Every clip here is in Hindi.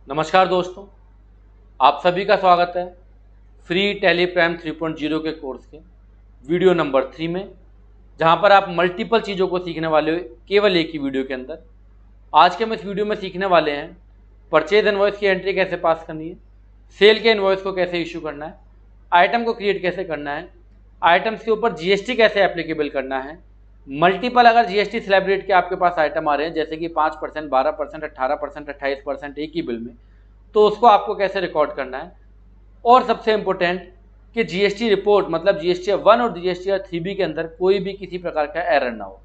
नमस्कार दोस्तों, आप सभी का स्वागत है फ्री टैली प्राइम 3.0 के कोर्स के वीडियो नंबर 3 में, जहां पर आप मल्टीपल चीज़ों को सीखने वाले हो केवल एक ही वीडियो के अंदर। आज के हम इस वीडियो में सीखने वाले हैं परचेज इनवॉइस की एंट्री कैसे पास करनी है, सेल के इनवॉइस को कैसे इशू करना है, आइटम को क्रिएट कैसे करना है, आइटम्स के ऊपर जीएसटी कैसे एप्लीकेबल करना है, मल्टीपल अगर जीएसटी सेलिब्रेट के आपके पास आइटम आ रहे हैं जैसे कि 5%, 12%, 18%, 28% एक ही बिल में, तो उसको आपको कैसे रिकॉर्ड करना है। और सबसे इंपॉर्टेंट कि जीएसटी रिपोर्ट मतलब जीएसटी 1 और जीएसटी 3B के अंदर कोई भी किसी प्रकार का एरर ना हो,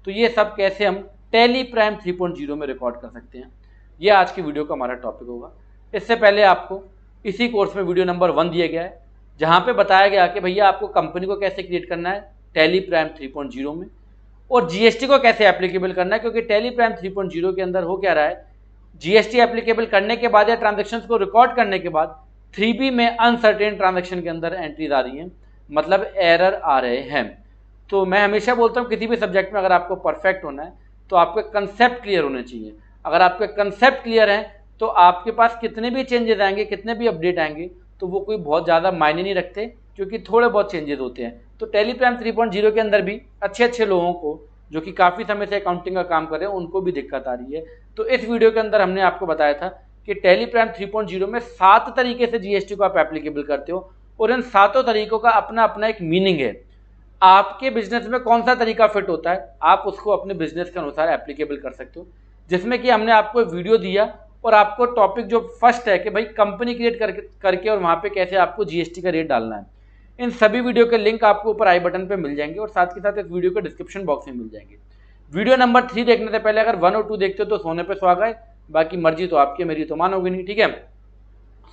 तो ये सब कैसे हम टैली प्राइम 3.0 में रिकॉर्ड कर सकते हैं, ये आज की वीडियो का हमारा टॉपिक होगा। इससे पहले आपको इसी कोर्स में वीडियो नंबर 1 दिया गया है, जहाँ पे बताया गया कि भैया आपको कंपनी को कैसे क्रिएट करना है टैली प्राइम 3.0 में, और जीएसटी को कैसे एप्लीकेबल करना है, क्योंकि टैली प्राइम 3.0 के अंदर हो क्या रहा है, जीएसटी एप्लीकेबल करने के बाद या ट्रांजैक्शंस को रिकॉर्ड करने के बाद 3B में अनसर्टेन ट्रांजैक्शन के अंदर एंट्रीज आ रही हैं, मतलब एरर आ रहे हैं। तो मैं हमेशा बोलता हूँ किसी भी सब्जेक्ट में अगर आपको परफेक्ट होना है तो आपके कंसेप्ट क्लियर होने चाहिए। अगर आपके कंसेप्ट क्लियर हैं तो आपके पास कितने भी चेंजेस आएंगे, कितने भी अपडेट आएंगे, तो वो कोई बहुत ज़्यादा मायने नहीं रखते, क्योंकि थोड़े बहुत चेंजेस होते हैं। तो टैली प्राइम 3.0 के अंदर भी अच्छे लोगों को जो कि काफ़ी समय से अकाउंटिंग का काम कर रहे हैं उनको भी दिक्कत आ रही है। तो इस वीडियो के अंदर हमने आपको बताया था कि टैली प्राइम 3.0 में 7 तरीके से जीएसटी को आप एप्लीकेबल करते हो, और इन 7 तरीकों का अपना अपना एक मीनिंग है। आपके बिजनेस में कौन सा तरीका फिट होता है, आप उसको अपने बिजनेस के अनुसार एप्लीकेबल कर सकते हो। जिसमें कि हमने आपको वीडियो दिया और आपको टॉपिक जो फर्स्ट है कि भाई कंपनी क्रिएट करके और वहाँ पे कैसे आपको जीएसटी का रेट डालना है, इन सभी वीडियो के लिंक आपको ऊपर आई बटन पे मिल जाएंगे और साथ के साथ इस वीडियो के डिस्क्रिप्शन बॉक्स में मिल जाएंगे। वीडियो नंबर 3 देखने से पहले अगर 1 और 2 देखते हो तो सोने पे सुहागा है, बाकी मर्जी तो आपकी, मेरी तो मानोगे नहीं, ठीक है।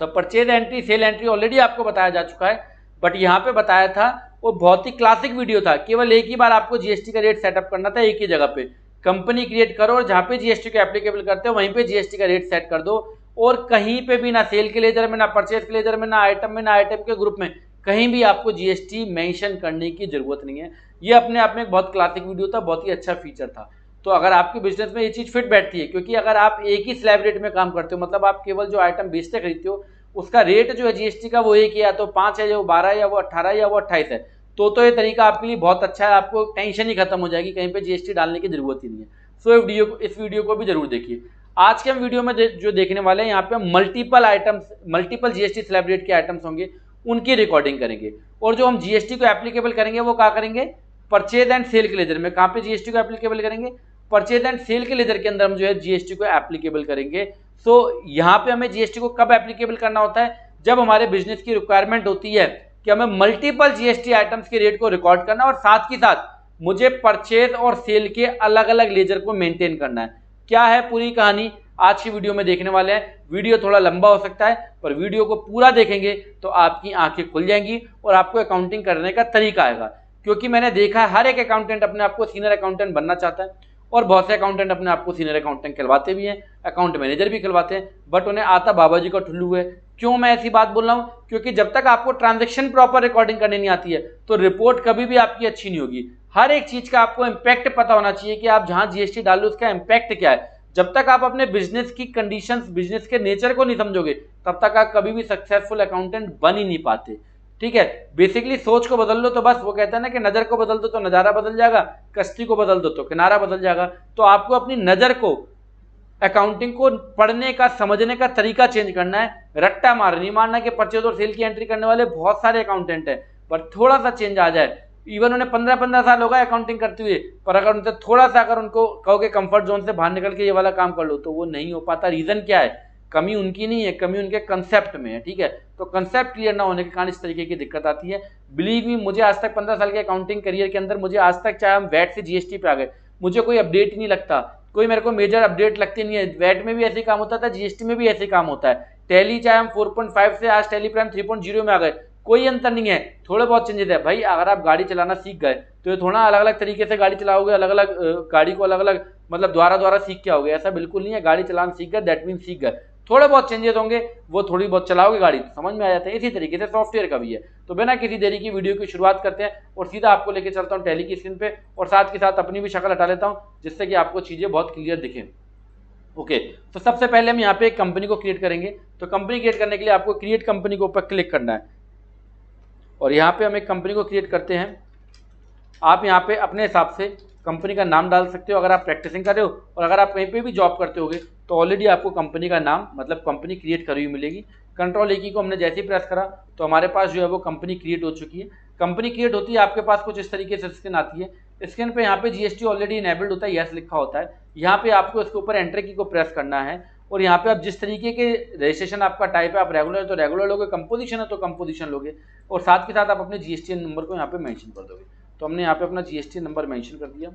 सब purchase entry cell entry already आपको बताया जा चुका है, बट यहाँ पे बताया था वो बहुत ही क्लासिक वीडियो था। केवल एक ही बार आपको जीएसटी का रेट सेटअप करना था, एक ही जगह पे कंपनी क्रिएट करो और जहाँ पे जीएसटी को एप्लीकेबल करते हो वहीं पे जीएसटी का रेट सेट कर दो, और कहीं पे भी ना सेल के लेजर में, ना परचेज के लेजर में, ना आइटम के ग्रुप में कहीं भी आपको जीएसटी मेंशन करने की जरूरत नहीं है। ये अपने आप में एक बहुत क्लासिक वीडियो था, बहुत ही अच्छा फीचर था। तो अगर आपके बिजनेस में ये चीज़ फिट बैठती है, क्योंकि अगर आप एक ही स्लैब रेट में काम करते हो, मतलब आप केवल जो आइटम बेचते खरीदते हो उसका रेट जो है जीएसटी का वो एक ही, या तो 5 है, या वो 12 है, या वो 18 है, या वो 28 है, तो ये तरीका आपके लिए बहुत अच्छा है। आपको टेंशन ही खत्म हो जाएगी, कहीं पे जीएसटी डालने की जरूरत ही नहीं है। सो इस वीडियो को भी जरूर देखिए। आज के हम वीडियो में जो देखने वाले हैं, यहाँ पे multiple items, multiple GST slab rate के आइटम्स होंगे, उनकी रिकॉर्डिंग करेंगे। और जो हम जीएसटी को एप्लीकेबल करेंगे वो क्या करेंगे, परचेज एंड सेल के लेजर में। कहाँ पे जीएसटी को एप्लीकेबल करेंगे, परचेज एंड सेल के लेजर के अंदर हम जो है जीएसटी को एप्लीकेबल करेंगे। सो यहाँ पे हमें जीएसटी को कब एप्लीकेबल करना होता है, जब हमारे बिजनेस की रिक्वायरमेंट होती है कि हमें मल्टीपल जीएसटी आइटम्स के रेट को रिकॉर्ड करना, और साथ ही साथ मुझे परचेज और सेल के अलग अलग लेजर को मेंटेन करना है। क्या है पूरी कहानी, आज की वीडियो में देखने वाले हैं। वीडियो थोड़ा लंबा हो सकता है, पर वीडियो को पूरा देखेंगे तो आपकी आंखें खुल जाएंगी और आपको अकाउंटिंग करने का तरीका आएगा। क्योंकि मैंने देखा हर एक अकाउंटेंट अपने आप को सीनियर अकाउंटेंट बनना चाहता है, और बहुत से अकाउंटेंट अपने आप को सीनियर अकाउंटेंट कहलवाते भी हैं, अकाउंट मैनेजर भी कहलवाते हैं, बट उन्हें आता बाबा जी का ठुल्लू है। क्यों मैं ऐसी बात बोल रहा हूँ, क्योंकि जब तक आपको ट्रांजैक्शन प्रॉपर रिकॉर्डिंग करनी नहीं आती है तो रिपोर्ट कभी भी आपकी अच्छी नहीं होगी। हर एक चीज का आपको इंपैक्ट पता होना चाहिए कि आप जहां जीएसटी डालो उसका इंपैक्ट क्या है। जब तक आप अपने बिजनेस की कंडीशंस, बिजनेस के नेचर को नहीं समझोगे, तब तक आप कभी भी सक्सेसफुल अकाउंटेंट बन ही नहीं पाते, ठीक है। बेसिकली सोच को बदल लो तो बस, वो कहता है ना कि नजर को बदल दो तो नजारा बदल जाएगा, कश्ती को बदल दो तो किनारा बदल जाएगा। तो आपको अपनी नजर को, अकाउंटिंग को पढ़ने का, समझने का तरीका चेंज करना है। रट्टा मार नहीं मारना कि परचेज और सेल की एंट्री करने वाले बहुत सारे अकाउंटेंट हैं, पर थोड़ा सा चेंज आ जाए। इवन उन्हें 15-15 साल होगा अकाउंटिंग करते हुए, पर अगर उनसे थोड़ा सा, अगर उनको कहोगे कंफर्ट जोन से बाहर निकल के ये वाला काम कर लो, तो वो नहीं हो पाता। रीजन क्या है, कमी उनकी नहीं है, कमी उनके कंसेप्ट में है, ठीक है। तो कंसेप्ट क्लियर ना होने के कारण इस तरीके की दिक्कत आती है। बिलीव मी, मुझे आज तक 15 साल के अकाउंटिंग करियर के अंदर, मुझे आज तक, चाहे हम वैट से जीएसटी पे आ गए, मुझे कोई अपडेट ही नहीं लगता, कोई मेरे को मेजर अपडेट लगती नहीं है। वैट में भी ऐसे काम होता था, जीएसटी में भी ऐसे काम होता है। टैली चाहे हम 4.5 से आज टैली प्राइम 3.0 में आ गए, कोई अंतर नहीं है, थोड़े बहुत चेंजेस है। भाई अगर आप गाड़ी चलाना सीख गए तो ये थोड़ा अलग अलग तरीके से गाड़ी चलाओगे, अलग अलग गाड़ी को अलग अलग मतलब द्वारा सीख के आओगे, ऐसा बिल्कुल नहीं है। गाड़ी चलाना सीख गए दैट मीन सीख गए, थोड़े बहुत चेंजेस होंगे, वो थोड़ी बहुत चलाओगे गाड़ी तो समझ में आ जाता है। इसी तरीके से सॉफ्टवेयर का भी है। तो बिना किसी देरी की वीडियो की शुरुआत करते हैं और सीधा आपको लेके चलता हूँ टैली की स्क्रीन पे, और साथ के साथ अपनी भी शक्ल हटा लेता हूँ जिससे कि आपको चीज़ें बहुत क्लियर दिखें। ओके तो सबसे पहले हम यहाँ पे एक कंपनी को क्रिएट करेंगे। तो कंपनी क्रिएट करने के लिए आपको क्रिएट कंपनी के ऊपर क्लिक करना है और यहाँ पे हम एक कंपनी को क्रिएट करते हैं। आप यहाँ पे अपने हिसाब से कंपनी का नाम डाल सकते हो अगर आप प्रैक्टिसिंग कर रहे हो, और अगर आप कहीं पे भी जॉब करते होगे तो ऑलरेडी आपको कंपनी का नाम मतलब कंपनी क्रिएट करी हुई मिलेगी। कंट्रोल ए की को हमने जैसे ही प्रेस करा तो हमारे पास जो है वो कंपनी क्रिएट हो चुकी है। कंपनी क्रिएट होती है आपके पास कुछ इस तरीके से स्क्रीन आती है। स्क्रीन पे यहाँ पे जीएसटी ऑलरेडी इनेबल्ड होता है, यस लिखा होता है। यहाँ पे आपको इसके ऊपर एंटर की को प्रेस करना है और यहाँ पे आप जिस तरीके के रजिस्ट्रेशन आपका टाइप है, आप रेगुलर है तो रेगुलर लोगे, कंपोजिशन है तो कंपोजिशन लोगे, और साथ के साथ आप अपने जीएसटी नंबर को यहाँ पे मेंशन कर दोगे। तो हमने यहाँ पे अपना जीएसटी नंबर मेंशन कर दिया।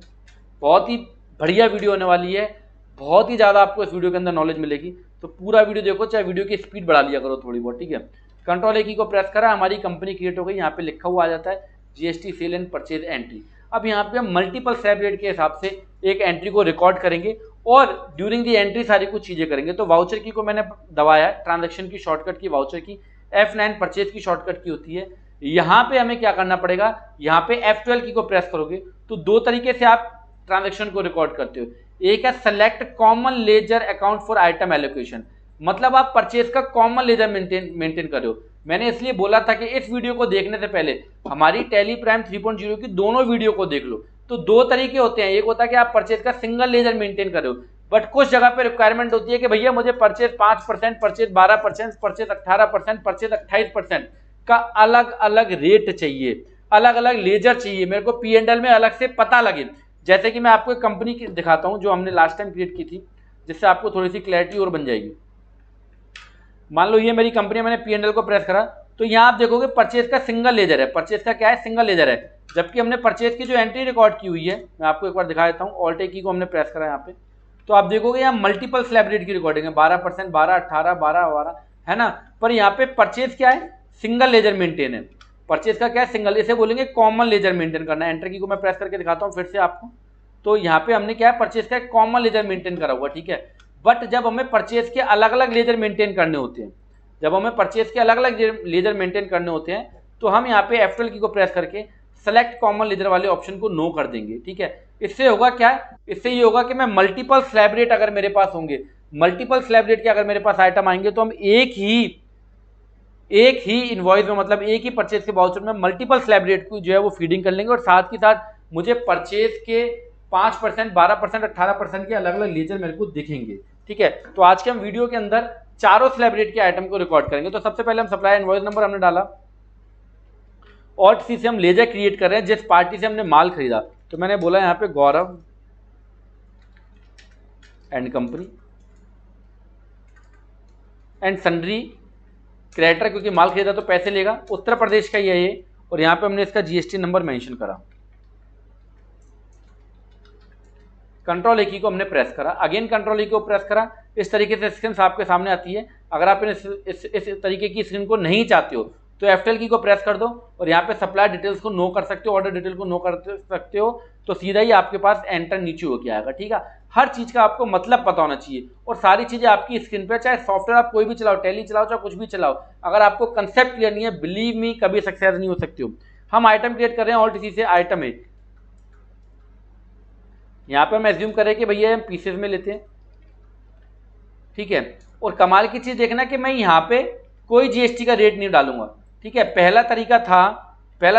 बहुत ही बढ़िया वीडियो होने वाली है, बहुत ही ज़्यादा आपको इस वीडियो के अंदर नॉलेज मिलेगी, तो पूरा वीडियो देखो, चाहे वीडियो की स्पीड बढ़ा लिया करो थोड़ी बहुत, ठीक है। कंट्रोल ए की को प्रेस करा, हमारी कंपनी क्रिएट हो गई। यहाँ पे लिखा हुआ आ जाता है GST cell and purchase entry. अब यहाँ पे हम मल्टीपल स्लैब रेट के हिसाब से एक एंट्री को रिकॉर्ड करेंगे और ड्यूरिंग दी एंट्री सारी कुछ चीज़ें करेंगे। तो वाउचर की को मैंने दबाया, ट्रांजैक्शन की शॉर्टकट की वाउचर की, F9 परचेज की शॉर्टकट की होती है। यहाँ पे हमें क्या करना पड़ेगा, यहाँ पे F12 की को प्रेस करोगे तो दो तरीके से आप ट्रांजैक्शन को रिकॉर्ड करते हो। एक है select common ledger account for item allocation, मतलब आप परचेज का कॉमन लेजर मेंटेन कर रहे हो। मैंने इसलिए बोला था कि इस वीडियो को देखने से पहले हमारी टैली प्राइम 3.0 की दोनों वीडियो को देख लो। तो दो तरीके होते हैं, एक होता है कि आप परचेज का सिंगल लेजर मेंटेन कर रहे हो, बट कुछ जगह पे रिक्वायरमेंट होती है कि भैया मुझे परचेज 5%, परचेज 12%, परचेज 18%, परचेज 28% का अलग अलग रेट चाहिए, अलग अलग लेजर चाहिए, मेरे को P&L में अलग से पता लगे। जैसे कि मैं आपको एक कंपनी दिखाता हूं जो हमने लास्ट टाइम क्रिएट की थी, जिससे आपको थोड़ी सी क्लैरिटी और बन जाएगी। मान लो ये मेरी कंपनी, मैंने P&L को प्रेस करा तो यहाँ आप देखोगे परचेज का सिंगल लेजर है, परचेज का क्या है, सिंगल लेजर है। जबकि हमने परचेज की जो एंट्री रिकॉर्ड की हुई है, मैं आपको एक बार दिखा देता हूँ, ऑल्ट की को हमने प्रेस करा यहाँ पे, तो आप देखोगे यहाँ मल्टीपल स्लैब रेट की रिकॉर्डिंग है, 12%, 12, 18, 12, 12, है ना। पर यहाँ पे परचेज क्या है, सिंगल लेजर मेंटेन है। परचेज का क्या है, सिंगल, इसे बोलेंगे कॉमन लेजर मेंटेन करना है। एंटर की को मैं प्रेस करके दिखाता हूँ फिर से आपको। तो यहाँ पे हमने क्या है, परचेज का कॉमन लेजर मेंटेन करा हुआ, ठीक है। बट जब हमें परचेज के अलग अलग लेजर मेंटेन करने होते हैं, जब हमें परचेज के अलग अलग लेजर मेंटेन करने होते हैं तो हम यहाँ पे F12 की को प्रेस करके सेलेक्ट कॉमन लेजर वाले ऑप्शन को नो कर देंगे, ठीक है। इससे होगा क्या, इससे ये होगा कि मैं मल्टीपल स्लैब रेट अगर मेरे पास होंगे, मल्टीपल स्लैब रेट के अगर मेरे पास आइटम आएंगे तो हम एक ही इनवॉइस में, मतलब एक ही परचेज के वाउचर में मल्टीपल स्लैब रेट को जो है वो फीडिंग कर लेंगे, और साथ ही साथ मुझे परचेज के 5%, 12%, 18% के अलग अलग लेजर मेरे को दिखेंगे, ठीक है। तो आज के हम वीडियो के अंदर चारों स्लैब रेट के आइटम को रिकॉर्ड करेंगे। तो सबसे पहले हम सप्लाई इनवॉइस नंबर हमने डाला, ऑल्ट सी से हम लेजर क्रिएट कर रहे हैं जिस पार्टी से हमने माल खरीदा। तो मैंने बोला यहाँ पे Gaurav and company and sundry creditor, क्योंकि माल खरीदा तो पैसे लेगा, उत्तर प्रदेश का ये, और यहाँ पे हमने इसका जीएसटी नंबर मेंशन करा। कंट्रोल ए की को हमने प्रेस करा, अगेन कंट्रोल ए को प्रेस करा। इस तरीके से स्क्रीन आपके सामने आती है। अगर आप इस तरीके की स्क्रीन को नहीं चाहते हो तो F12 की को प्रेस कर दो और यहाँ पे सप्लाई डिटेल्स को नो कर सकते हो, ऑर्डर डिटेल को नो कर सकते हो, तो सीधा ही आपके पास एंटर नीचे होके आएगा, ठीक है। हर चीज़ का आपको मतलब पता होना चाहिए और सारी चीज़ें आपकी स्क्रीन पे, चाहे सॉफ्टवेयर आप कोई भी चलाओ, टैली चलाओ, चाहे कुछ भी चलाओ, अगर आपको कंसेप्ट क्लियर नहीं है, बिलीव मी कभी सक्सेस नहीं हो सकते हो। हम आइटम क्रिएट कर रहे हैं, ऑल्ट सी से आइटम है, यहाँ पे हम एज्यूम करें कि भैया हम पीसेस में लेते हैं, ठीक है। और कमाल की चीज़ देखना कि मैं यहाँ पे कोई जीएसटी का रेट नहीं डालूंगा, ठीक है। पहला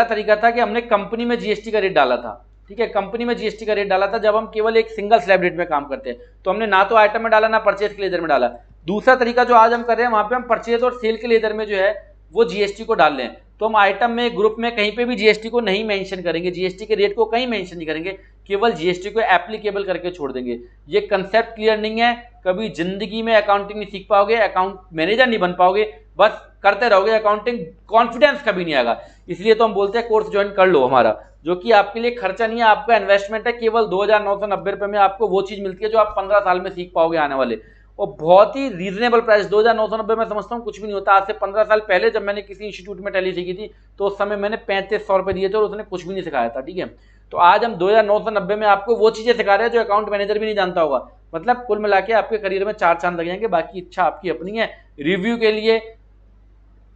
तरीका था कि हमने कंपनी में जीएसटी का रेट डाला था, ठीक है। कंपनी में जीएसटी का रेट डाला था जब हम केवल एक सिंगल स्लैब रेट में काम करते हैं, तो हमने ना तो आइटम में डाला ना परचेज के लेजर में डाला। दूसरा तरीका जो आज हम कर रहे हैं, वहाँ पे हम परचेज और सेल के लेजर में जो है वो जीएसटी को डाल रहे हैं। तो हम आइटम में, ग्रुप में कहीं पे भी जीएसटी को नहीं मेंशन करेंगे, जीएसटी के रेट को कहीं मेंशन नहीं करेंगे, केवल जीएसटी को एप्लीकेबल करके छोड़ देंगे। ये कंसेप्ट क्लियर नहीं है, कभी जिंदगी में अकाउंटिंग नहीं सीख पाओगे, अकाउंट मैनेजर नहीं बन पाओगे, बस करते रहोगे अकाउंटिंग, कॉन्फिडेंस कभी नहीं आएगा। इसलिए तो हम बोलते हैं कोर्स ज्वाइन कर लो हमारा, जो कि आपके लिए खर्चा नहीं है, आपका इन्वेस्टमेंट है। केवल 2,990 रुपये में आपको वो चीज़ मिलती है जो आप 15 साल में सीख पाओगे आने वाले, और बहुत ही रीजनेबल प्राइस। 2,990 में समझता हूँ कुछ भी नहीं होता। आज से 15 साल पहले जब मैंने किसी इंस्टीट्यूट में टैली सीखी थी तो उस समय मैंने 3500 रुपये दिए थे और उसने कुछ भी नहीं सिखाया था, ठीक है। तो आज हम 2,990 में आपको वो चीज़ें सिखा रहे हैं जो अकाउंट मैनेजर भी नहीं जानता होगा। मतलब कुल मिला के आपके करियर में 4 चांद लग जाएंगे। बाकी इच्छा आपकी अपनी है। रिव्यू के लिए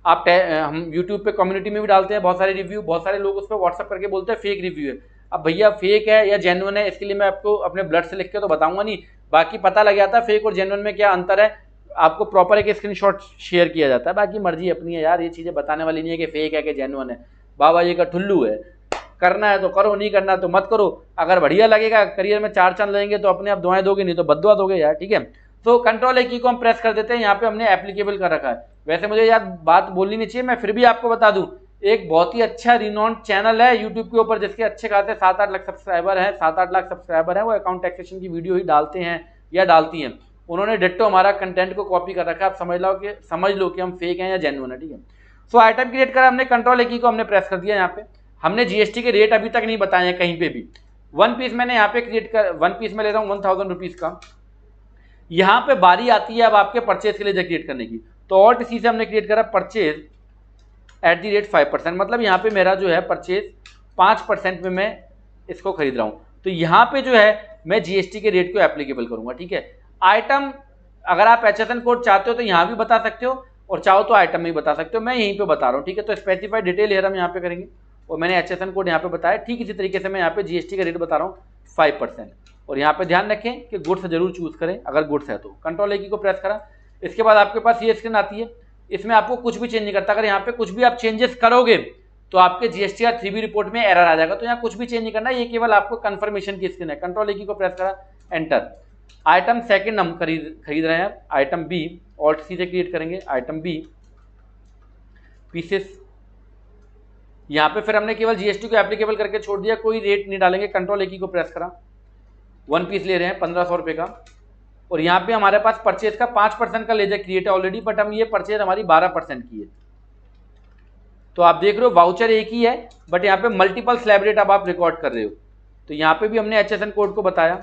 आप हम यूट्यूब पे कम्युनिटी में भी डालते हैं बहुत सारे रिव्यू, बहुत सारे लोग उस पर व्हाट्सअप करके बोलते हैं फेक रिव्यू है। अब भैया फेक है या जेन्युइन है, इसके लिए मैं आपको अपने ब्लड से लिख के तो बताऊंगा नहीं, बाकी पता लग जाता है फेक और जेन्युइन में क्या अंतर है, आपको प्रॉपर एक स्क्रीनशॉट शेयर किया जाता है। बाकी मर्जी अपनी है यार, ये चीज़ें बताने वाली नहीं है कि फेक है कि जेन्युइन है। बाबा जी का ठुल्लू है, करना है तो करो, नहीं करना तो मत करो। अगर बढ़िया लगेगा, करियर में 4 चांद लगेंगे तो अपने आप दुआएं दोगे, नहीं तो बद्दुआ दोगे यार, ठीक है। तो कंट्रोल की को हम प्रेस कर देते हैं, यहाँ पे हमने एप्लीकेबल कर रखा है। वैसे मुझे यार बात बोलनी नहीं चाहिए, मैं फिर भी आपको बता दूं, एक बहुत ही अच्छा रिनोन्ड चैनल है यूट्यूब के ऊपर जिसके अच्छे खासे 7-8 लाख सब्सक्राइबर हैं, 7-8 लाख सब्सक्राइबर हैं, वो अकाउंट टैक्सेशन की वीडियो ही डालते हैं या डालती हैं। उन्होंने डिट्टो हमारा कंटेंट को कॉपी कर रखा है। आप समझ लो कि हम फेक हैं या जेन्युइन है, ठीक है। सो आइटम क्रिएट करा हमने, कंट्रोल की को हमने प्रेस कर दिया। यहाँ पे हमने जीएसटी के रेट अभी तक नहीं बताए हैं कहीं पे भी। 1 पीस मैंने यहाँ पे क्रिएट कर, 1 पीस में ले रहा हूँ 1000 रुपीज़ का। यहाँ पे बारी आती है अब आपके परचेज के लिए क्रिएट करने की। तो ऑल्ट सी से हमने क्रिएट करा परचेज @5%, मतलब यहाँ पे मेरा जो है परचेज 5% में मैं इसको खरीद रहा हूँ। तो यहाँ पे जो है मैं जीएसटी के रेट को एप्लीकेबल करूंगा, ठीक है। आइटम अगर आप HSN कोड चाहते हो तो यहाँ भी बता सकते हो, और चाहो तो आइटम में ही बता सकते हो, मैं यहीं पे बता रहा हूँ, ठीक है। तो स्पेसिफाई डिटेल हेयर हम यहाँ पे करेंगे, और मैंने HSN कोड यहाँ पे बताया। ठीक इसी तरीके से मैं यहाँ पे जीएसटी का रेट बता रहा हूँ 5%। और यहाँ पे ध्यान रखें कि गुड्स जरूर चूज करें, अगर गुड्स है तो। कंट्रोल की को प्रेस करा, इसके बाद आपके पास ये स्क्रीन आती है। इसमें आपको कुछ भी चेंज नहीं करता। अगर यहाँ पे कुछ भी आप चेंजेस करोगे तो आपके जीएसटी 3B रिपोर्ट में एरर आ जाएगा। तो यहाँ कुछ भी चेंज नहीं करना, ये केवल आपको कंफर्मेशन की स्क्रीन है। कंट्रोल की को प्रेस करा, एंटर। आइटम सेकंड हम खरीद रहे हैं, आइटम बी, ऑल्ट सी से क्रिएट करेंगे आइटम बी पीसेस। यहाँ पे फिर हमने केवल जीएसटी को एप्लीकेबल करके छोड़ दिया, कोई रेट नहीं डालेंगे। कंट्रोल की को प्रेस करा, 1 पीस ले रहे हैं 1500 रुपये का। और यहाँ पे हमारे पास परचेज का 5% का लेजर क्रिएट है ऑलरेडी, बट हम ये परचेज हमारी 12% की है। तो आप देख रहे हो वाउचर एक ही है, बट यहाँ पे मल्टीपल स्लैब रेट अब आप रिकॉर्ड कर रहे हो। तो यहाँ पे भी हमने HSN कोड को बताया।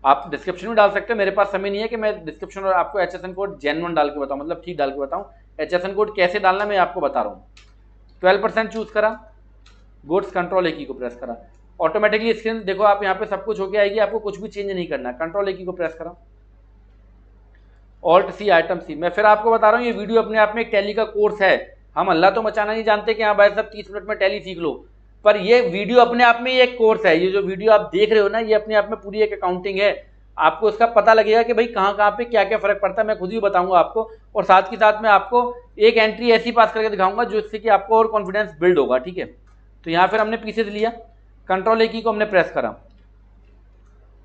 आप डिस्क्रिप्शन में डाल सकते हो, मेरे पास समय नहीं है कि मैं डिस्क्रिप्शन और आपको HSN कोड जेन्युइन डाल के बताऊं, मतलब ठीक डाल के बताऊं। HSN कोड कैसे डालना मैं आपको बता रहा हूँ। 12% चूज करा, गुड्स, कंट्रोल की को प्रेस करा, ऑटोमेटिकली स्क्रीन देखो आप यहाँ पे सब कुछ होके आएगी, आपको कुछ भी चेंज नहीं करना। कंट्रोल की को प्रेस करा, ऑल्ट सी, आइटम सी। मैं फिर आपको बता रहा हूँ, ये वीडियो अपने आप में एक टैली का कोर्स है। हम अल्लाह तो मचाना नहीं जानते कि हाँ भाई सब 30 मिनट में टैली सीख लो, पर ये वीडियो अपने आप में एक कोर्स है। ये जो वीडियो आप देख रहे हो ना, ये अपने आप में पूरी एक अकाउंटिंग है। आपको इसका पता लगेगा कि भाई कहाँ कहाँ पे क्या क्या फर्क पड़ता है, मैं खुद ही बताऊंगा आपको। और साथ के साथ मैं आपको एक एंट्री ऐसी पास करके दिखाऊंगा जिससे कि आपको और कॉन्फिडेंस बिल्ड होगा, ठीक है। तो यहाँ फिर हमने पीसेज लिया, कंट्रोल की को हमने प्रेस करा।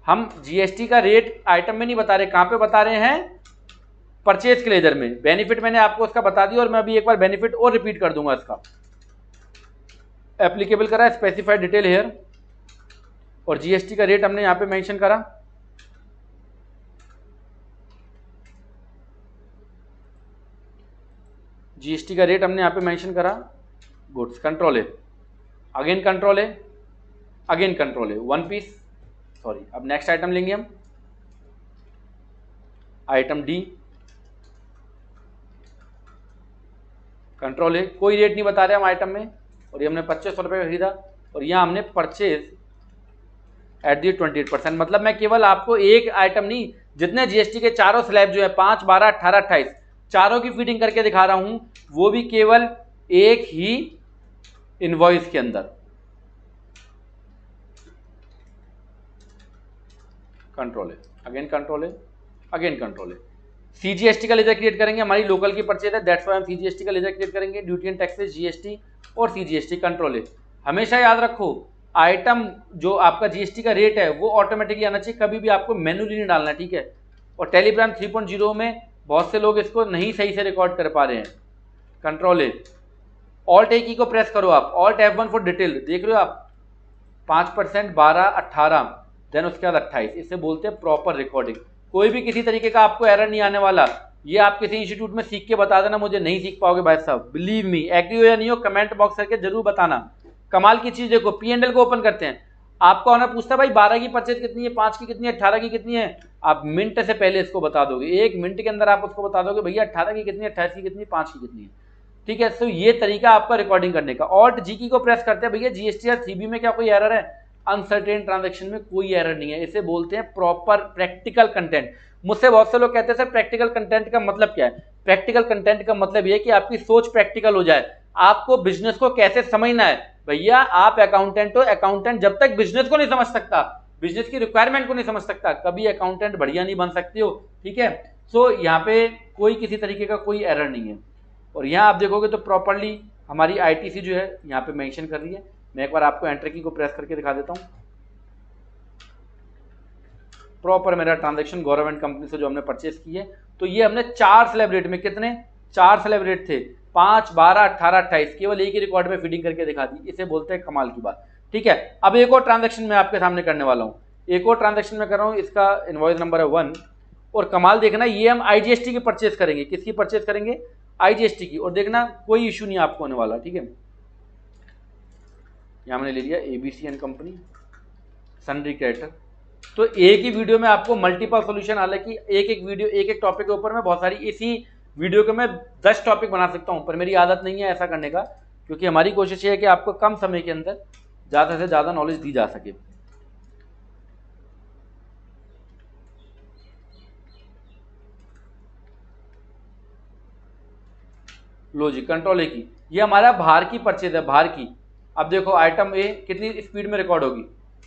हम जीएसटी का रेट आइटम में नहीं बता रहे, कहाँ पे बता रहे हैं, परचेज के लेजर में। बेनिफिट मैंने आपको उसका बता दिया, और मैं अभी एक बार बेनिफिट और रिपीट कर दूंगा इसका। एप्लीकेबल करा, स्पेसिफाइड डिटेल हेयर, और जीएसटी का रेट हमने यहाँ पे मेंशन करा। जीएसटी का रेट हमने यहाँ पे मेंशन करा, गुड्स, कंट्रोल है, अगेन कंट्रोल है, अगेन कंट्रोल है, 1 पीस, सॉरी। अब नेक्स्ट आइटम लेंगे हम, आइटम डी, कंट्रोल है, कोई रेट नहीं बता रहे हम आइटम में, और ये हमने 2500 रुपये का खरीदा। और यहाँ हमने परचेज @28%, मतलब मैं केवल आपको एक आइटम नहीं, जितने जीएसटी के चारों स्लैब जो है 5, 12, 18, 28 चारों की फीडिंग करके दिखा रहा हूं, वो भी केवल एक ही इनवॉइस के अंदर। कंट्रोल है, अगेन कंट्रोल है, अगेन कंट्रोल है। सीजीएसटी का लेजर क्रिएट करेंगे, हमारी लोकल की परचेज है, दैट्स व्हाई हम सीजीएसटी का लेजर क्रिएट करेंगे। ड्यूटी एंड टैक्सेस, जीएसटी और सीजीएसटी, कंट्रोल है। हमेशा याद रखो, आइटम जो आपका जीएसटी का रेट है वो ऑटोमेटिकली आना चाहिए, कभी भी आपको मैन्युअली नहीं डालना, ठीक है। और टेलीग्राम 3.0 में बहुत से लोग इसको नहीं सही से रिकॉर्ड कर पा रहे हैं। कंट्रोल है, ऑल्ट ए की को प्रेस करो आप, ऑल्ट F1 फॉर डिटेल, देख रहे हो आप 5%, 12, 18, देन उसके बाद 28, इसे बोलते हैं प्रॉपर रिकॉर्डिंग। कोई भी किसी तरीके का आपको एरर नहीं आने वाला। ये आप किसी इंस्टीट्यूट में सीख के बता देना, मुझे नहीं सीख पाओगे भाई साहब, बिलीव मी। एग्री हो या नहीं हो कमेंट बॉक्स करके जरूर बताना। कमाल की चीज देखो, P&L को ओपन करते हैं, आपका ऑनर पूछता है भाई 12 की परचेज कितनी है, 5 की कितनी है, 18 की कितनी है, आप मिनट से पहले इसको बता दोगे, 1 मिनट के अंदर आप उसको बता दोगे भैया 18 की कितनी है, 28 की कितनी है, 5 की कितनी है, ठीक है। तो ये तरीका आपका रिकॉर्डिंग करने का। ऑल्ट जी की को प्रेस करते हैं, भैया जीएसटी 3B में क्या कोई एरर है, अनसर्टेन ट्रांजैक्शन में कोई एरर नहीं है, इसे बोलते हैं प्रॉपर प्रैक्टिकल कंटेंट। मुझसे बहुत से लोग कहते हैं सर प्रैक्टिकल कंटेंट का मतलब क्या है। प्रैक्टिकल कंटेंट का मतलब ये है कि आपकी सोच प्रैक्टिकल हो जाए, आपको बिजनेस को कैसे समझना है, भैया आप अकाउंटेंट हो, अकाउंटेंट जब तक बिजनेस को नहीं समझ सकता, बिजनेस की रिक्वायरमेंट को नहीं समझ सकता, कभी अकाउंटेंट बढ़िया नहीं बन सकते हो, ठीक है। सो यहाँ पे कोई किसी तरीके का कोई एरर नहीं है। और यहाँ आप देखोगे तो प्रॉपरली हमारी आईटीसी जो है यहाँ पे मेंशन कर रही है। मैं एक बार आपको एंटर की को प्रेस करके दिखा देता हूँ। प्रॉपर मेरा ट्रांजैक्शन गवर्नमेंट कंपनी से जो हमने परचेस की है, तो ये हमने 4 स्लैब रेट में, कितने 4 स्लैब रेट थे, 5, 12, 18, 28, केवल एक ही रिकॉर्ड में फीडिंग करके दिखा दी। इसे बोलते हैं कमाल की बात, ठीक है। अब एक और ट्रांजैक्शन मैं आपके सामने करने वाला हूँ, एक और ट्रांजैक्शन मैं कर रहा हूँ, इसका इनवॉइस नंबर है 1। और कमाल देखना, ये हम आईजीएसटी की परचेस करेंगे। किसकी परचेस करेंगे? आईजीएसटी की। और देखना कोई इशू नहीं आपको होने वाला, ठीक है। यहाँ मैंने ले लिया एबीसी एंड कंपनी सनरी क्रेडिटर। तो एक ही वीडियो में आपको मल्टीपल सॉल्यूशन, हालांकि एक एक वीडियो एक एक टॉपिक के ऊपर मैं बहुत सारी, इसी वीडियो के मैं 10 टॉपिक बना सकता हूं, पर मेरी आदत नहीं है ऐसा करने का, क्योंकि हमारी कोशिश ये है कि आपको कम समय के अंदर ज़्यादा से ज़्यादा नॉलेज दी जा सके। लो जी, कंट्रोल ए की, ये हमारा बाहर की परचेज है, बाहर की। अब देखो आइटम ए कितनी स्पीड में रिकॉर्ड होगी,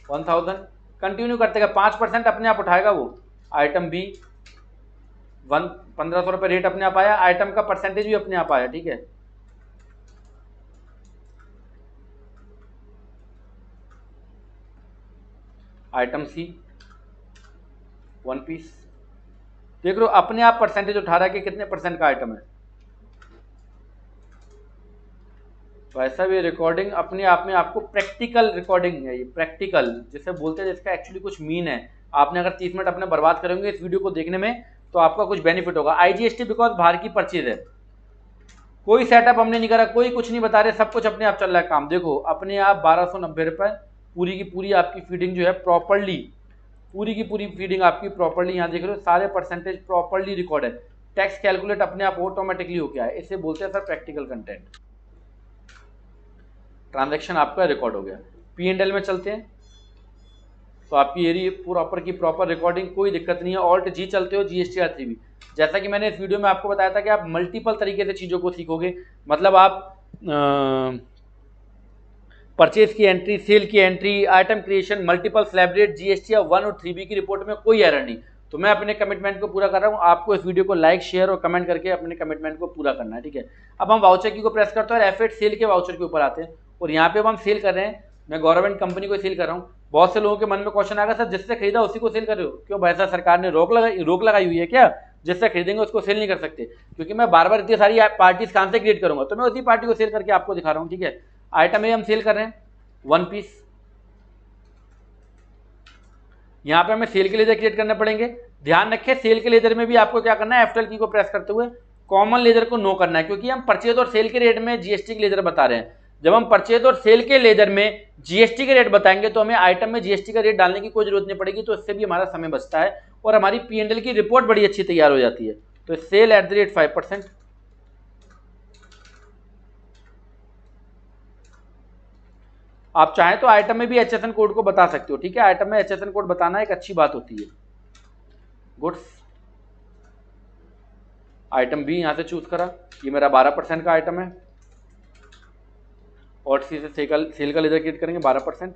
1000। कंटिन्यू करते गए 5% अपने आप उठाएगा वो। आइटम बी 1500 रुपये रेट अपने आप आया, आइटम का परसेंटेज भी अपने आप आया, ठीक है। आइटम सी 1 पीस, देख लो अपने आप परसेंटेज उठा रहा है कि कितने परसेंट का आइटम है। वैसा भी रिकॉर्डिंग अपने आप में आपको प्रैक्टिकल रिकॉर्डिंग है, ये प्रैक्टिकल जिसे बोलते हैं, जिसका एक्चुअली कुछ मीन है। आपने अगर 30 मिनट अपने बर्बाद करेंगे इस वीडियो को देखने में, तो आपका कुछ बेनिफिट होगा। आईजीएसटी बिकॉज बाहर की परचेज है, कोई सेटअप हमने नहीं करा, कोई कुछ नहीं बता रहे, सब कुछ अपने आप चल रहा है काम। देखो अपने आप 1290 रुपये, पूरी की पूरी आपकी फीडिंग जो है प्रॉपरली, पूरी की पूरी फीडिंग आपकी प्रॉपरली, यहाँ देख रहे हो सारे परसेंटेज प्रॉपरली रिकॉर्ड है। टैक्स कैलकुलेट अपने आप ऑटोमेटिकली हो गया है, इसे बोलते हैं सर प्रैक्टिकल कंटेंट। ट्रांजैक्शन आपका रिकॉर्ड हो गया। P&L में चलते हैं, तो आपकी ये प्रॉपर की प्रॉपर रिकॉर्डिंग, कोई दिक्कत नहीं है। ऑल्ट जी चलते हो, GST R3 भी। जैसा कि मैंने इस वीडियो में आपको बताया था कि आप मल्टीपल तरीके से चीज़ों को सीखोगे, मतलब आप परचेज की एंट्री, सेल की entry, item creation, multiple slab rate, GST 1 और 3B की रिपोर्ट में कोई एरर नहीं। तो मैं अपने कमिटमेंट को पूरा कर रहा हूँ, आपको इस वीडियो को लाइक, शेयर और कमेंट करके अपने कमिटमेंट को पूरा करना है, ठीक है। अब हम वाउचर की को प्रेस करते हैं और F8 सेल के वाउचर के ऊपर आते हैं। और यहाँ पे अब हम सेल कर रहे हैं, मैं गवर्नमेंट कंपनी को सेल कर रहा हूँ। बहुत से लोगों के मन में क्वेश्चन आएगा, सर जिससे खरीदा उसी को सेल कर रहे हो, क्यों भाई साहब सरकार ने रोक लगाई हुई है क्या, जिससे खरीदेंगे उसको सेल नहीं कर सकते? क्योंकि मैं बार बार इतनी सारी पार्टीज कहाँ से क्रिएट करूंगा, तो मैं उसी पार्टी को सेल करके आपको दिखा रहा हूँ, ठीक है। आइटम ए हम सेल कर रहे हैं 1 पीस, यहाँ पे हमें सेल के लेजर क्रिएट करने पड़ेंगे। ध्यान रखें सेल के लेजर में भी आपको क्या करना है, F12 की को प्रेस करते हुए कॉमन लेजर को नो करना है, क्योंकि हम परचेज और सेल के रेट में GST के लेजर बता रहे हैं। जब हम परचेज और सेल के लेजर में GST के रेट बताएंगे तो हमें आइटम में GST का रेट डालने की कोई जरूरत नहीं पड़ेगी, तो इससे भी हमारा समय बचता है और हमारी P&L की रिपोर्ट बड़ी अच्छी तैयार हो जाती है। तो सेल @ 5%, आप चाहें तो आइटम में भी HSN कोड को बता सकते हो, ठीक है। आइटम में HSN कोड बताना एक अच्छी बात होती है। गुड्स, आइटम बी यहाँ से चूज करा, ये मेरा 12% का आइटम है। और सी से सेल का लेजर क्रिएट करेंगे 12%।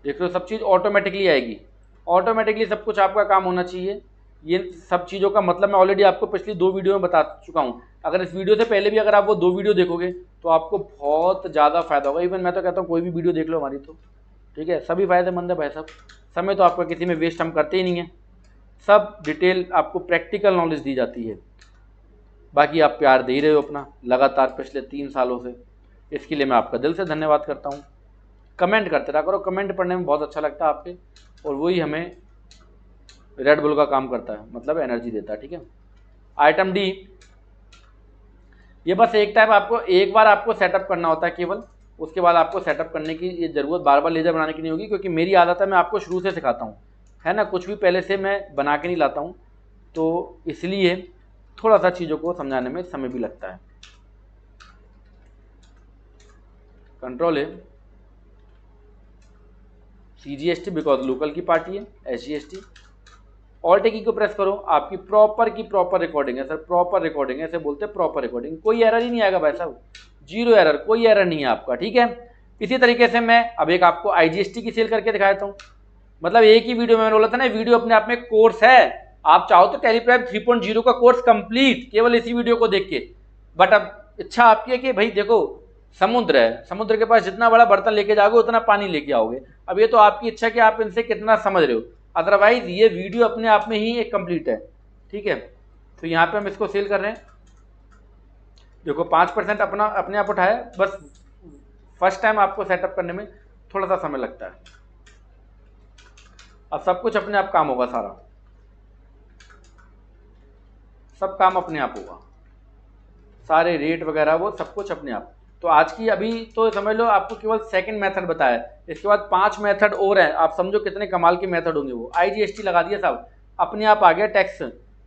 देख लो सब चीज़ ऑटोमेटिकली आएगी, ऑटोमेटिकली सब कुछ आपका काम होना चाहिए। ये सब चीज़ों का मतलब मैं ऑलरेडी आपको पिछली 2 वीडियो में बता चुका हूँ। अगर इस वीडियो से पहले भी अगर आप वो 2 वीडियो देखोगे तो आपको बहुत ज़्यादा फायदा होगा। इवन मैं तो कहता हूँ कोई भी वीडियो देख लो हमारी, तो ठीक है, सभी फायदेमंद है भाई साहब। समय तो आपका किसी में वेस्ट हम करते ही नहीं है, सब डिटेल आपको प्रैक्टिकल नॉलेज दी जाती है। बाकी आप प्यार दे ही रहे हो अपना लगातार पिछले 3 सालों से, इसके लिए मैं आपका दिल से धन्यवाद करता हूँ। कमेंट करते रहा करो, कमेंट पढ़ने में बहुत अच्छा लगता है आपके, और वही हमें रेड बुल का काम करता है, मतलब एनर्जी देता है, ठीक है। आइटम डी, ये बस एक टाइप आपको एक बार आपको सेटअप करना होता है केवल, उसके बाद आपको सेटअप करने की ये ज़रूरत बार बार लेजर बनाने की नहीं होगी, क्योंकि मेरी आदत है मैं आपको शुरू से सिखाता हूँ, है ना, कुछ भी पहले से मैं बना के नहीं लाता हूँ, तो इसलिए थोड़ा सा चीज़ों को समझाने में समय भी लगता है। कंट्रोल है CGST बिकॉज लोकल की पार्टी है, SGST ऑल्ट की को प्रेस करो, आपकी प्रॉपर की प्रॉपर रिकॉर्डिंग है सर, प्रॉपर रिकॉर्डिंग है, ऐसे बोलते हैं प्रॉपर रिकॉर्डिंग, कोई एरर ही नहीं आएगा भाई साहब, जीरो एरर, कोई एरर नहीं है आपका, ठीक है। इसी तरीके से मैं अब एक आपको IGST की सेल करके दिखाता हूँ। मतलब एक ही वीडियो में मैंने बोला था ना, वीडियो अपने आप में कोर्स है, आप चाहो तो टेलीप्राइम 3.0 का कोर्स कंप्लीट केवल इसी वीडियो को देख के। बट अब इच्छा आपकी है कि भाई देखो समुद्र है, समुद्र के पास जितना बड़ा बर्तन लेके जाओगे उतना पानी लेके आओगे। अब ये तो आपकी इच्छा है कि आप इनसे कितना समझ रहे हो, अदरवाइज ये वीडियो अपने आप में ही एक कंप्लीट है, ठीक है। तो यहाँ पे हम इसको सेल कर रहे हैं, देखो 5% अपना अपने आप उठाया, बस फर्स्ट टाइम आपको सेटअप करने में थोड़ा सा समय लगता है, अब सब कुछ अपने आप काम होगा, सारा सब काम अपने आप होगा, सारे रेट वगैरह वो सब कुछ अपने आप। तो आज की अभी तो समझ लो आपको केवल सेकंड मेथड बताया, इसके बाद 5 मेथड और हैं, आप समझो कितने कमाल के मेथड होंगे वो। IGST लगा दिया साहब, अपने आप आ गया टैक्स,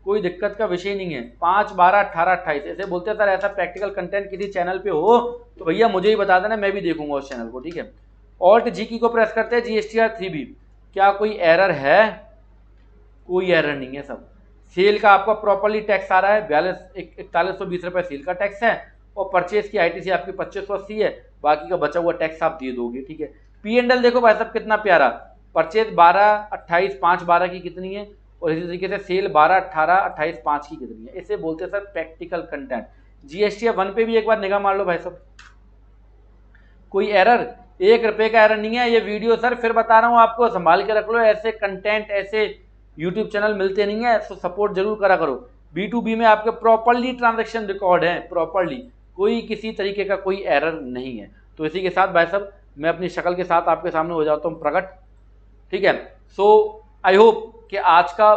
कोई दिक्कत का विषय नहीं है। 5, 12, 18, 28 ऐसे बोलते हैं सर, ऐसा प्रैक्टिकल कंटेंट किसी चैनल पे हो तो भैया मुझे ही बता देना, मैं भी देखूंगा उस चैनल को, ठीक है। ऑल्ट जी की को प्रेस करते हैं, GSTR 3B, क्या कोई एरर है? कोई एरर नहीं है सब। सेल का आपका प्रॉपरली टैक्स आ रहा है, 4120 रुपये सेल का टैक्स है, और परचेज की ITC आपकी 2580 है, बाकी का बचा हुआ टैक्स आप दे दोगे, ठीक है। P&L देखो भाई साहब कितना प्यारा, परचेज 12, 28, 5, 12 की कितनी है, और इसी तरीके से सेल 12, 18, 28, 5 की कितनी है। इसे बोलते हैं सर प्रैक्टिकल कंटेंट। GST 1 पे भी एक बार निगाह मार लो भाई साहब, कोई एरर, 1 रुपये का एरर नहीं है। ये वीडियो सर फिर बता रहा हूँ आपको, संभाल के रख लो, ऐसे कंटेंट ऐसे यूट्यूब चैनल मिलते नहीं है, तो सपोर्ट जरूर करा करो। B2B में आपके प्रॉपरली ट्रांजैक्शन रिकॉर्ड है, प्रॉपरली, कोई किसी तरीके का कोई एरर नहीं है। तो इसी के साथ भाई साहब मैं अपनी शक्ल के साथ आपके सामने हो जाता हूँ प्रकट, ठीक है। सो आई होप कि आज का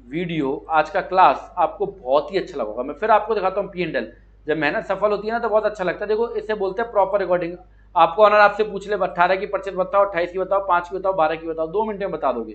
वीडियो, आज का क्लास आपको बहुत ही अच्छा लगा होगा। मैं फिर आपको दिखाता हूँ P&L, जब मेहनत सफल होती है ना तो बहुत अच्छा लगता है। देखो इसे बोलते हैं प्रॉपर रिकॉर्डिंग। आपको ऑनर आपसे पूछ ले 18 की परचेज बताओ, 28 की बताओ, 5 की बताओ, 12 की बताओ, 2 मिनट में बता दोगे,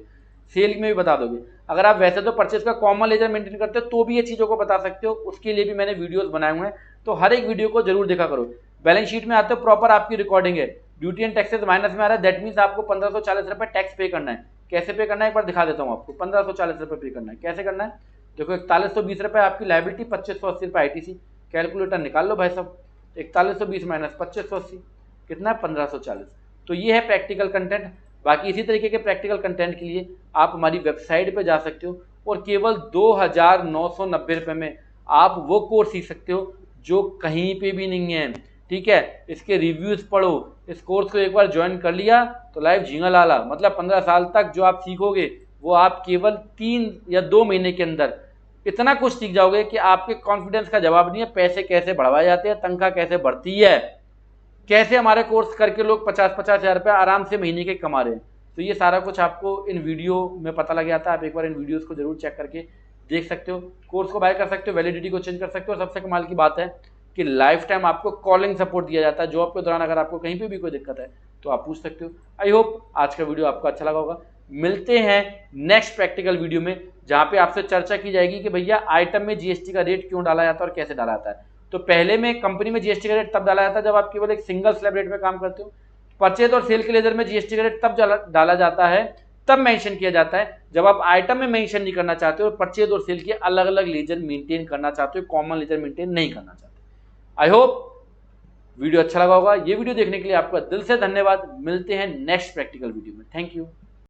सेल में भी बता दोगे। अगर आप वैसे तो परचेज का कॉमन लेजर मेंटेन करते हो तो भी ये चीज़ों को बता सकते हो, उसके लिए भी मैंने वीडियोस बनाए हुए हैं, तो हर एक वीडियो को जरूर देखा करो। बैलेंस शीट में आते हो, प्रॉपर आपकी रिकॉर्डिंग है, ड्यूटी एंड टैक्सेस माइनस में आ रहा है, दैट मीन्स आपको 1540 रुपये टैक्स पे करना है। कैसे पे करना है एक बार दिखा देता हूँ आपको, 1540 रुपये पे करना है, कैसे करना है देखो, 4120 रुपये आपकी लाइबिलिटी, 2580 रुपये ITC, कैलकुलेटर निकाल लो भाई साहब, 4120 माइनस 2580 कितना है, 1540। तो ये है प्रैक्टिकल कंटेंट। बाकी इसी तरीके के प्रैक्टिकल कंटेंट के लिए आप हमारी वेबसाइट पे जा सकते हो, और केवल 2990 रुपये में आप वो कोर्स सीख सकते हो जो कहीं पे भी नहीं है, ठीक है। इसके रिव्यूज़ पढ़ो, इस कोर्स को एक बार ज्वाइन कर लिया तो लाइफ झींगा लाला, मतलब 15 साल तक जो आप सीखोगे वो आप केवल 3 या 2 महीने के अंदर इतना कुछ सीख जाओगे कि आपके कॉन्फिडेंस का जवाब नहीं है। पैसे कैसे बढ़वाए जाते हैं, तनख्वाह कैसे बढ़ती है, कैसे हमारे कोर्स करके लोग 50-50 हज़ार रुपये आराम से महीने के कमा रहे हैं, तो ये सारा कुछ आपको इन वीडियो में पता लग जाता है। आप एक बार इन वीडियोस को जरूर चेक करके देख सकते हो, कोर्स को बाय कर सकते हो, वैलिडिटी को चेंज कर सकते हो, और सबसे कमाल की बात है कि लाइफ टाइम आपको कॉलिंग सपोर्ट दिया जाता है। जॉब के दौरान अगर आपको कहीं पे भी कोई दिक्कत है तो आप पूछ सकते हो। आई होप आज का वीडियो आपको अच्छा लगा होगा। मिलते हैं नेक्स्ट प्रैक्टिकल वीडियो में, जहाँ पे आपसे चर्चा की जाएगी कि भैया आइटम में GST का रेट क्यों डाला जाता है और कैसे डाला जाता है। तो पहले में कंपनी में GST का रेट तब डाला जाता है जब आप केवल एक सिंगल स्लैब रेट में काम करते हो। परचेज और सेल के लेजर में GST का रेट तब डाला जाता है, तब मेंशन किया जाता है जब आप आइटम में मेंशन नहीं करना चाहते हो, परचेज और सेल के अलग अलग लेजर मेंटेन करना चाहते हो, कॉमन लेजर मेंटेन नहीं करना चाहते। आई होप वीडियो अच्छा लगा होगा। ये वीडियो देखने के लिए आपका दिल से धन्यवाद। मिलते हैं नेक्स्ट प्रैक्टिकल वीडियो में। Thank you.